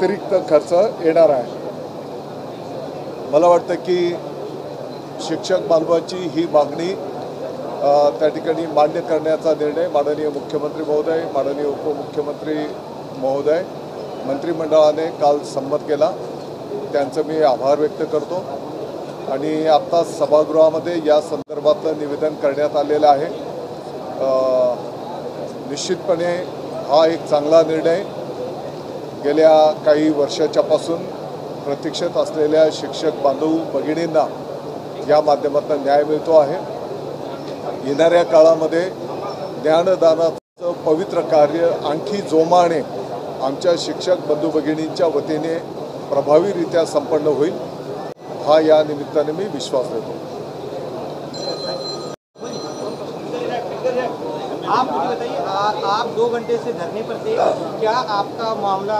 अतिरिक्त खर्च येणार आहे। मला वाटतं की शिक्षक बांधवांची ही मागणी त्या ठिकाणी मान्य करण्याचा निर्णय माननीय मुख्यमंत्री महोदय, माननीय उपमुख्यमंत्री महोदय, मंत्रिमंडळाने काल संमत केला। त्यांचं मी आभार व्यक्त करतो आणि आता सभागृहामध्ये या संदर्भातलं निवेदन करण्यात आलेलं आहे। निश्चितपणे हा एक चांगला निर्णय गेल्या काही वर्षाच्यापासून प्रतीक्षेत असलेल्या शिक्षक बांधव भगिनींना या माध्यमातून न्याय मिळतो आहे। येणाऱ्या काळामध्ये ज्ञानदानाचं पवित्र कार्य आणखी जोमाने आमच्या शिक्षक बंधू भगिनींच्या वतीने प्रभावीरित्या संपन्न होईल, हा या निमित्ताने मी विश्वास देतो। आप मुझे बताइए, आप 2 घंटे से धरने पर थे, क्या आपका मामला